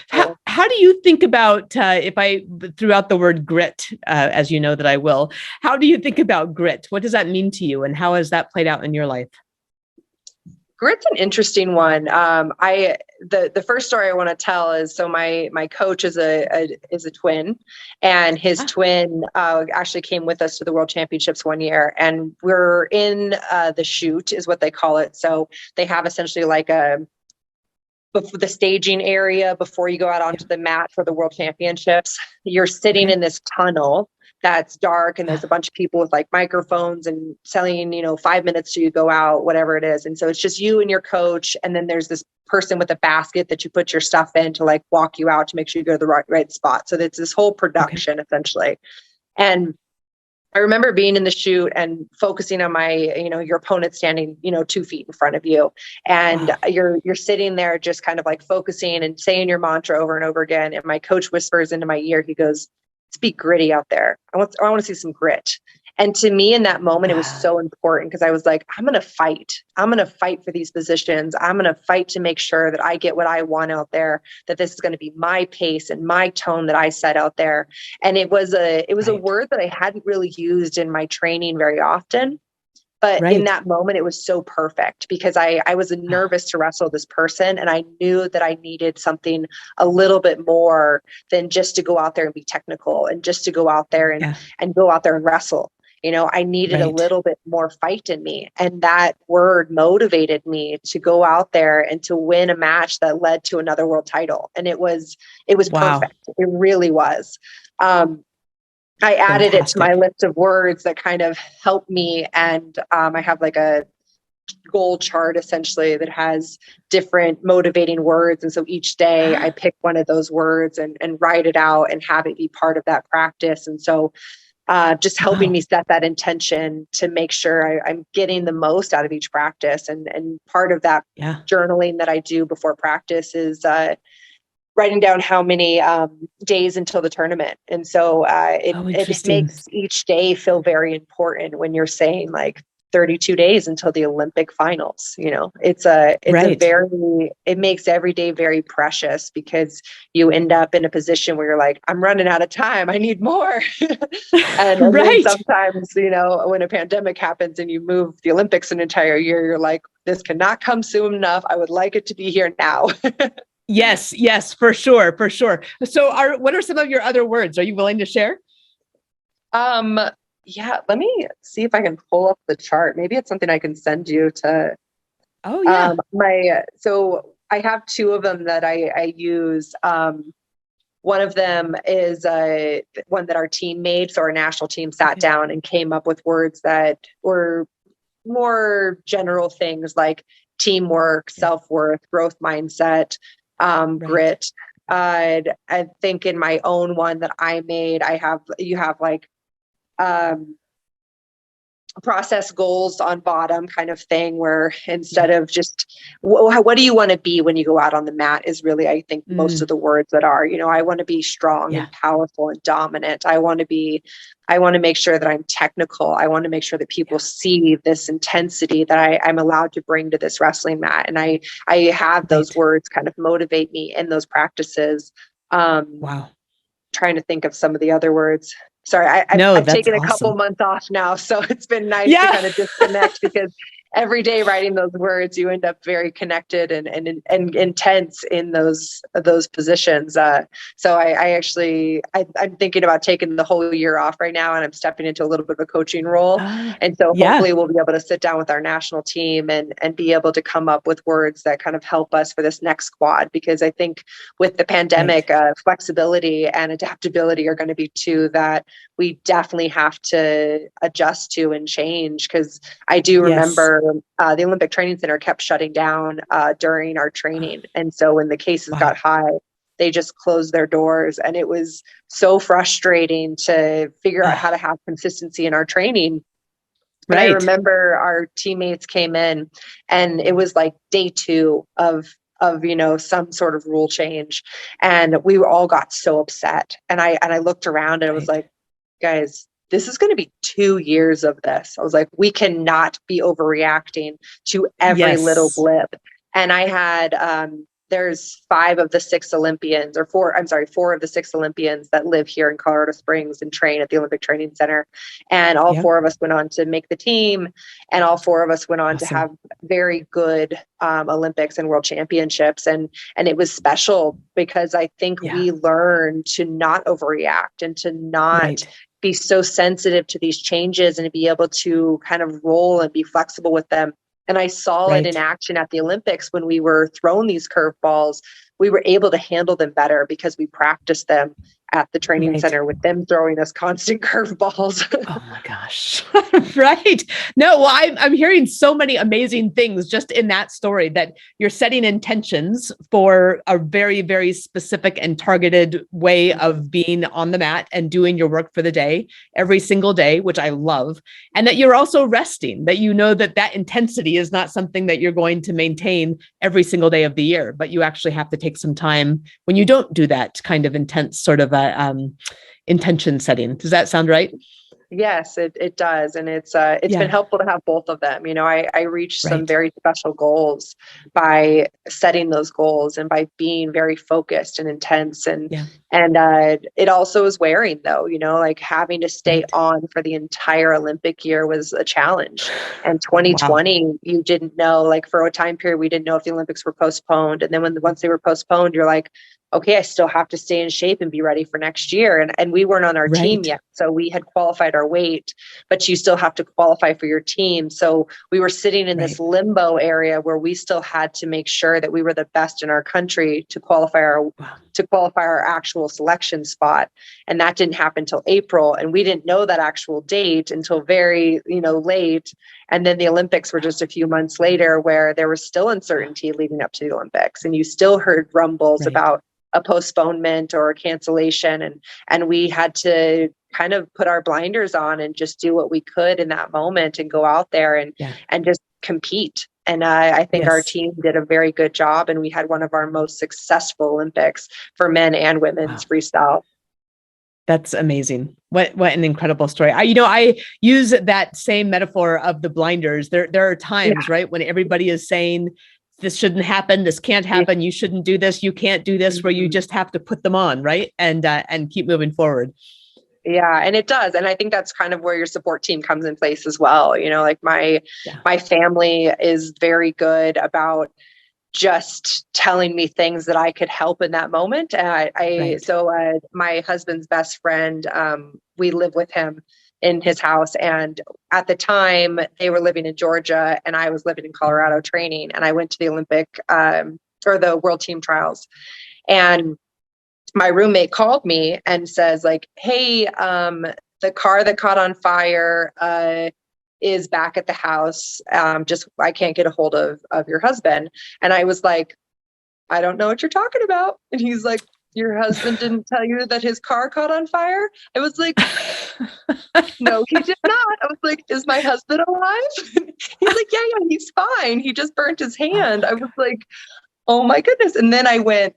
Speaker 2: How do you think about, if I threw out the word grit, as you know that I will, how do you think about grit? What does that mean to you? And how has that played out in your life?
Speaker 1: Grit's an interesting one. The first story I want to tell is, so my coach is a twin, and his twin actually came with us to the World Championships one year, and we're in the chute is what they call it. So they have essentially like the staging area before you go out onto the mat for the World Championships. You're sitting in this tunnel that's dark and there's a bunch of people with like microphones and telling, 5 minutes till you go out, whatever it is. And so it's just you and your coach. And then there's this person with a basket that you put your stuff in to like walk you out to make sure you go to the right spot. So it's this whole production essentially. And I remember being in the chute and focusing on my, your opponent standing, 2 feet in front of you. And you're sitting there just kind of like focusing and saying your mantra over and over again. And my coach whispers into my ear, he goes, "Speak gritty out there. I want to see some grit." And to me in that moment, it was so important because I was like, I'm going to fight. I'm going to fight for these positions. I'm going to fight to make sure that I get what I want out there, that this is going to be my pace and my tone that I set out there. And it was a word that I hadn't really used in my training very often. But in that moment, it was so perfect because I was nervous to wrestle this person. And I knew that I needed something a little bit more than just to go out there and be technical and just to go out there and go out there and wrestle. I needed a little bit more fight in me. And that word motivated me to go out there and to win a match that led to another world title. And it was perfect. It really was. I added it to my list of words that kind of helped me. And I have like a goal chart essentially that has different motivating words. And so each day I pick one of those words and write it out and have it be part of that practice. And so just helping me set that intention to make sure I'm getting the most out of each practice. And part of that journaling that I do before practice is writing down how many days until the tournament. And so it makes each day feel very important when you're saying like 32 days until the Olympic finals. It makes every day very precious because you end up in a position where you're like, I'm running out of time. I need more. and then sometimes, when a pandemic happens and you move the Olympics an entire year, you're like, this cannot come soon enough. I would like it to be here now.
Speaker 2: Yes, for sure. So what are some of your other words? Are you willing to share?
Speaker 1: Yeah, let me see if I can pull up the chart. Maybe it's something I can send you to.
Speaker 2: Oh yeah.
Speaker 1: So I have 2 of them that I use. One of them is one that our team made. So our national team sat down and came up with words that were more general things like teamwork, self-worth, growth mindset, grit. I think in my own one that I made, you have like process goals on bottom kind of thing, where instead of just what do you want to be when you go out on the mat is really, I think, most of the words that are, I want to be strong and powerful and dominant. I want to make sure that I'm technical. I want to make sure that people see this intensity that I'm allowed to bring to this wrestling mat. And I have those words kind of motivate me in those practices. Trying to think of some of the other words. Sorry, I've taken a couple months off now, so it's been nice to kind of disconnect because every day writing those words, you end up very connected and intense in those positions. So I'm thinking about taking the whole year off right now, and I'm stepping into a little bit of a coaching role. And so hopefully we'll be able to sit down with our national team and be able to come up with words that kind of help us for this next squad. Because I think with the pandemic, flexibility and adaptability are going to be 2 that we definitely have to adjust to and change. Because I do remember the Olympic Training Center kept shutting down during our training. And so when the cases got high, they just closed their doors. And it was so frustrating to figure out how to have consistency in our training. But I remember our teammates came in and it was like day 2 of some sort of rule change. And we all got so upset. And I looked around and I was like, guys, this is going to be 2 years of this. I was like, we cannot be overreacting to every little blip. And I had, there's 4 of the 6 Olympians that live here in Colorado Springs and train at the Olympic Training Center. And all 4 of us went on to make the team. And all 4 of us went on to have very good Olympics and world championships. And it was special because I think we learned to not overreact and to not be so sensitive to these changes and to be able to kind of roll and be flexible with them. And I saw it in action at the Olympics when we were thrown these curveballs. We were able to handle them better because we practiced them at the training center with them throwing us constant curveballs.
Speaker 2: Oh my gosh. Right. No, well, I'm hearing so many amazing things just in that story, that you're setting intentions for a very, very specific and targeted way of being on the mat and doing your work for the day every single day, which I love. And that you're also resting, that you know that that intensity is not something that you're going to maintain every single day of the year, but you actually have to take some time when you don't do that kind of intense sort of intention setting. Does that sound right?
Speaker 1: Yes, it does. And it's been helpful to have both of them. I reached some very special goals by setting those goals and by being very focused and intense. And it also is wearing though, like having to stay on for the entire Olympic year was a challenge. And 2020, you didn't know, like for a time period, we didn't know if the Olympics were postponed. And then once they were postponed, you're like, okay, I still have to stay in shape and be ready for next year. And we weren't on our team yet. So we had qualified our weight, but you still have to qualify for your team. So we were sitting in this limbo area where we still had to make sure that we were the best in our country to qualify our actual selection spot. And that didn't happen till April. And we didn't know that actual date until very, late. And then the Olympics were just a few months later, where there was still uncertainty leading up to the Olympics. And you still heard rumbles about a postponement or a cancellation. And we had to kind of put our blinders on and just do what we could in that moment and go out there and just compete. And I think our team did a very good job. And we had one of our most successful Olympics for men and women's freestyle.
Speaker 2: That's amazing. What an incredible story. I use that same metaphor of the blinders. There are times, right, when everybody is saying, this shouldn't happen, this can't happen, you shouldn't do this, you can't do this, where you just have to put them on, right? And keep moving forward.
Speaker 1: Yeah, and it does. And I think that's kind of where your support team comes in place as well. Like my family is very good about just telling me things that I could help in that moment. So my husband's best friend, we live with him in his house. And at the time they were living in Georgia and I was living in Colorado training. And I went to the Olympic or the World Team Trials. And my roommate called me and says like, hey, the car that caught on fire is back at the house. I can't get a hold of your husband. And I was like, I don't know what you're talking about. And he's like, your husband didn't tell you that his car caught on fire? I was like, no, he did not. I was like, is my husband alive? He's like, yeah, he's fine. He just burnt his hand. I was like, oh my goodness. And then I went,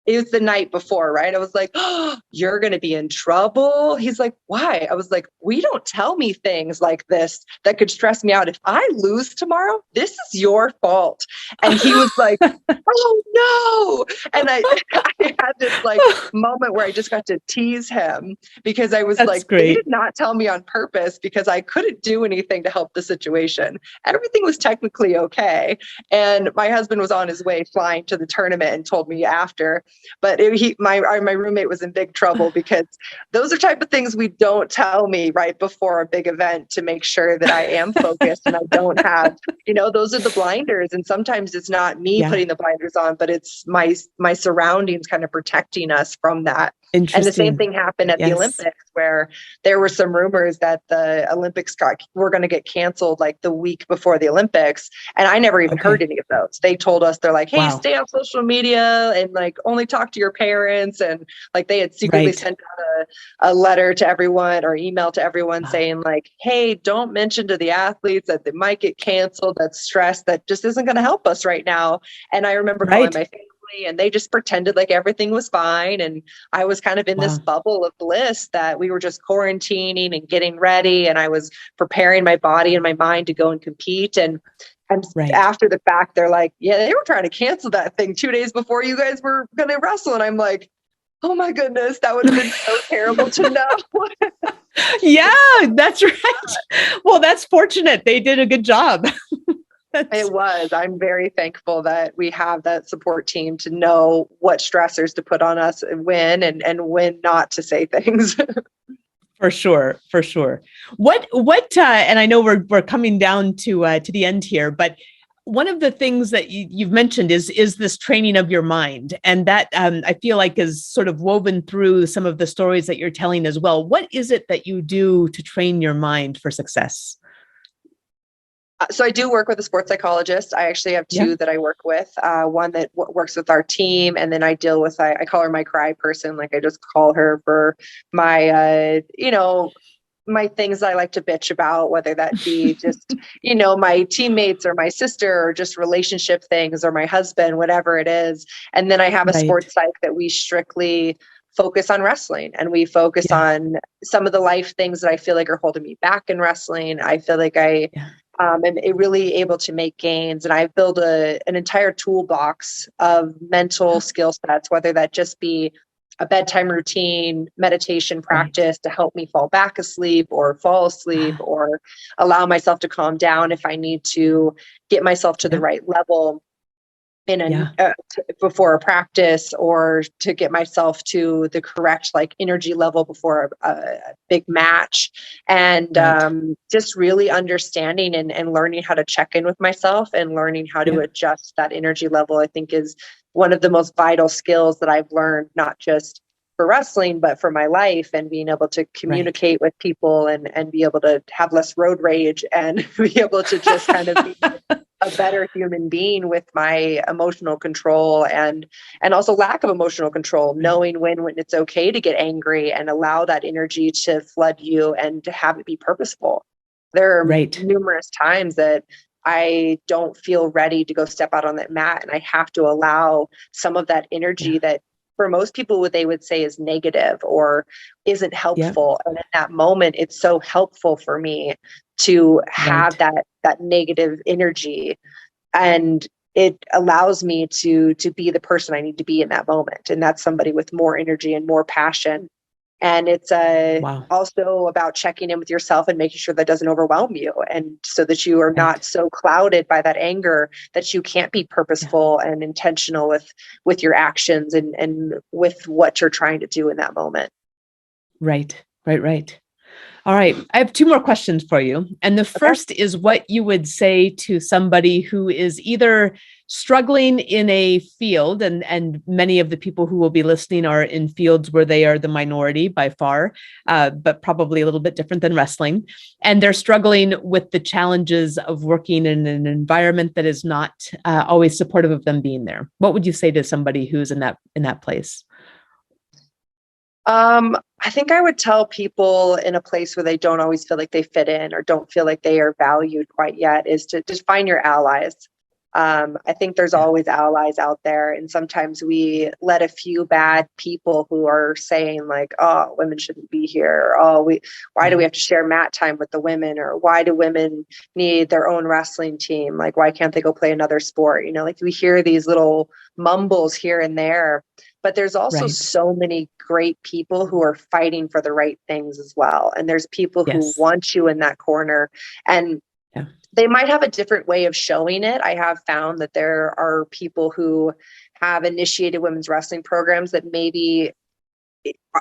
Speaker 1: it was the night before, right? I was like, oh, you're going to be in trouble. He's like, why? I was like, we don't tell me things like this that could stress me out. If I lose tomorrow, this is your fault. And he was like, oh no. And I had this like moment where I just got to tease him because I was they did not tell me on purpose because I couldn't do anything to help the situation. Everything was technically okay. And my husband was on his way flying to the tournament and told me after. But my roommate was in big trouble because those are type of things we don't tell me right before a big event to make sure that I am focused and I don't have, those are the blinders. And sometimes it's not me putting the blinders on, but it's my surroundings kind of protecting us from that. And the same thing happened at the Olympics where there were some rumors that the Olympics were going to get canceled like the week before the Olympics. And I never even heard any of those. They told us, they're like, hey, stay on social media and like only talk to your parents. And like they had secretly sent out a letter to everyone or email to everyone saying like, hey, don't mention to the athletes that they might get canceled. That's stress that just isn't going to help us right now. And I remember calling my family and they just pretended like everything was fine. And I was kind of in this bubble of bliss that we were just quarantining and getting ready. And I was preparing my body and my mind to go and compete. And after the fact, they're like, yeah, they were trying to cancel that thing 2 days before you guys were going to wrestle. And I'm like, oh my goodness, that would have been so terrible to know.
Speaker 2: Yeah, that's right. Well, that's fortunate. They did a good job.
Speaker 1: It was. I'm very thankful that we have that support team to know what stressors to put on us and when not to say things.
Speaker 2: For sure. What, and I know we're coming down to the end here, but one of the things that you've mentioned is this training of your mind, and that I feel like is sort of woven through some of the stories that you're telling as well. What is it that you do to train your mind for success?
Speaker 1: So I do work with a sports psychologist. I actually have two that I work with. One that works with our team, and then I deal with, I call her my cry person. Like I just call her for my, my things I like to bitch about, whether that be just, my teammates or my sister or just relationship things or my husband, whatever it is. And then I have a sports psych that we strictly focus on wrestling, and we focus on some of the life things that I feel like are holding me back in wrestling. I feel like I am really able to make gains, and I've built an entire toolbox of mental skill sets, whether that just be a bedtime routine, meditation practice to help me fall back asleep or fall asleep, or allow myself to calm down if I need to get myself to the right level before a practice, or to get myself to the correct energy level before a big match. And just really understanding and learning how to check in with myself and learning how to adjust that energy level, I think, is one of the most vital skills that I've learned, not just for wrestling, but for my life, and being able to communicate with people and be able to have less road rage and be able to just kind of be a better human being with my emotional control and also lack of emotional control, knowing when it's okay to get angry and allow that energy to flood you and to have it be purposeful. There are numerous times that I don't feel ready to go step out on that mat, and I have to allow some of that energy that for most people what they would say is negative or isn't helpful. And in that moment, it's so helpful for me to have that negative energy, and it allows me to be the person I need to be in that moment. And that's somebody with more energy and more passion. And it's also about checking in with yourself and making sure that doesn't overwhelm you, and so that you are not so clouded by that anger that you can't be purposeful and intentional with your actions and with what you're trying to do in that moment.
Speaker 2: Right. All right. I have two more questions for you. And the first is what you would say to somebody who is either struggling in a field, and many of the people who will be listening are in fields where they are the minority by far, but probably a little bit different than wrestling. And they're struggling with the challenges of working in an environment that is not always supportive of them being there. What would you say to somebody who's in that place?
Speaker 1: I think I would tell people in a place where they don't always feel like they fit in or don't feel like they are valued quite yet is to just find your allies. I think there's always allies out there. And sometimes we let a few bad people who are saying like, oh, women shouldn't be here. Or, why do we have to share mat time with the women? Or why do women need their own wrestling team? Like, why can't they go play another sport? Like we hear these little mumbles here and there. But there's also so many great people who are fighting for the right things as well. And there's people who want you in that corner, and they might have a different way of showing it. I have found that there are people who have initiated women's wrestling programs that maybe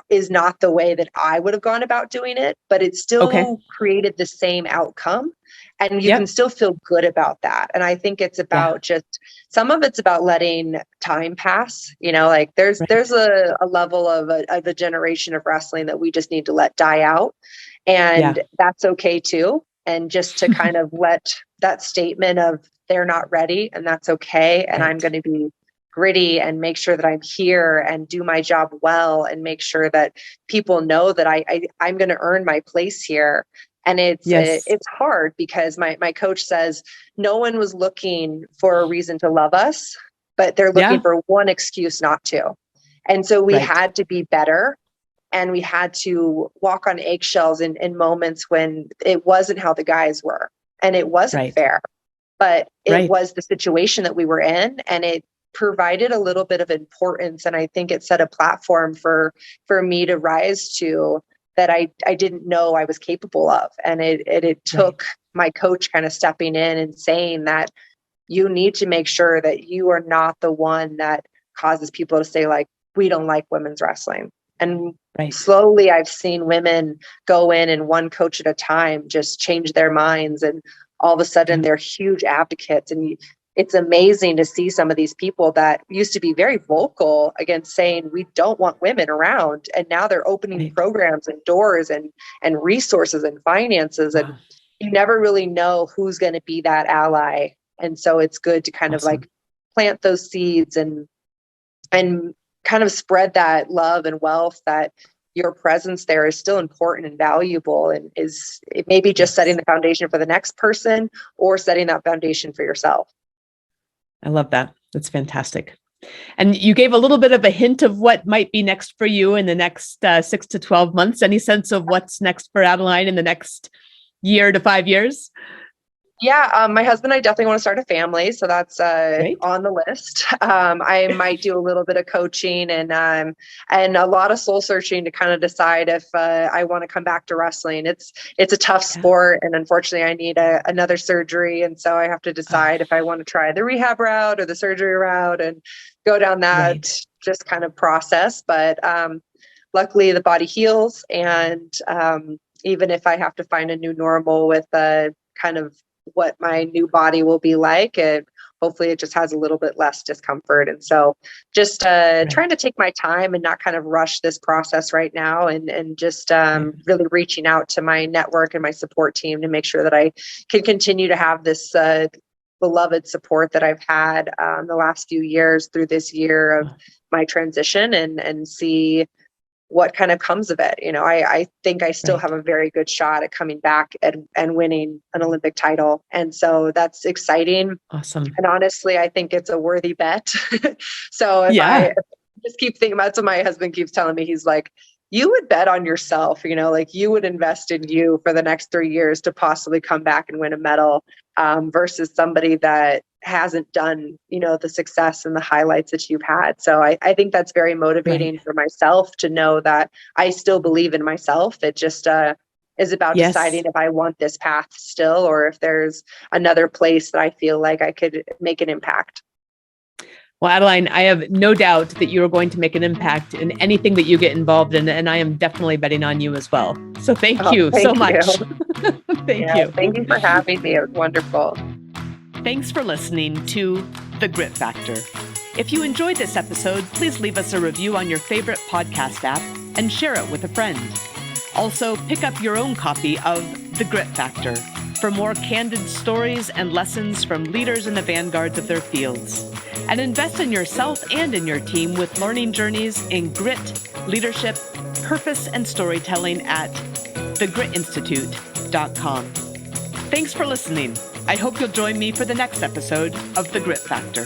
Speaker 1: is not the way that I would have gone about doing it, but it still created the same outcome. And you can still feel good about that. And I think it's about just, some of it's about letting time pass, like there's a level of a generation of wrestling that we just need to let die out. And that's okay too. And just to kind of let that statement of they're not ready, and that's okay. And I'm going to be gritty and make sure that I'm here and do my job well, and make sure that people know that I'm going to earn my place here. And it's hard because my coach says no one was looking for a reason to love us, but they're looking for one excuse not to. And so we had to be better, and we had to walk on eggshells in moments when it wasn't how the guys were, and it wasn't fair, but it was the situation that we were in, and it provided a little bit of importance. And I think it set a platform for me to rise to that I didn't know I was capable of. And it took my coach kind of stepping in and saying that you need to make sure that you are not the one that causes people to say like, we don't like women's wrestling. And slowly I've seen women go in and one coach at a time just change their minds. And all of a sudden they're huge advocates. And it's amazing to see some of these people that used to be very vocal against saying we don't want women around, and now they're opening programs and doors and resources and finances. And you never really know who's going to be that ally. And so it's good to kind of like plant those seeds and kind of spread that love and wealth, that your presence there is still important and valuable, and it may be just setting the foundation for the next person or setting that foundation for yourself.
Speaker 2: I love that. That's fantastic. And you gave a little bit of a hint of what might be next for you in the next 6 to 12 months. Any sense of what's next for Adeline in the next year to 5 years?
Speaker 1: Yeah, my husband and I definitely want to start a family, so that's on the list. I might do a little bit of coaching and a lot of soul searching to kind of decide if I want to come back to wrestling. It's a tough sport, and unfortunately, I need another surgery, and so I have to decide if I want to try the rehab route or the surgery route and go down that just kind of process. But luckily, the body heals, and even if I have to find a new normal with kind of what my new body will be like, and hopefully it just has a little bit less discomfort. And so just trying to take my time and not kind of rush this process right now, and just really reaching out to my network and my support team to make sure that I can continue to have this beloved support that I've had the last few years through this year of my transition, and see what kind of comes of it. I think I still have a very good shot at coming back and winning an Olympic title. And so that's exciting.
Speaker 2: Awesome.
Speaker 1: And honestly, I think it's a worthy bet. So if I just keep thinking about it, so my husband keeps telling me, he's like, you would bet on yourself, like you would invest in you for the next 3 years to possibly come back and win a medal, versus somebody that hasn't done, the success and the highlights that you've had. So I think that's very motivating for myself to know that I still believe in myself. It just is about deciding if I want this path still, or if there's another place that I feel like I could make an impact.
Speaker 2: Well, Adeline, I have no doubt that you are going to make an impact in anything that you get involved in, and I am definitely betting on you as well. So thank you so much. Thank you.
Speaker 1: Thank you for having me. It was wonderful.
Speaker 2: Thanks for listening to The Grit Factor. If you enjoyed this episode, please leave us a review on your favorite podcast app and share it with a friend. Also, pick up your own copy of The Grit Factor for more candid stories and lessons from leaders in the vanguards of their fields. And invest in yourself and in your team with learning journeys in grit, leadership, purpose, and storytelling at thegritinstitute.com. Thanks for listening. I hope you'll join me for the next episode of The Grit Factor.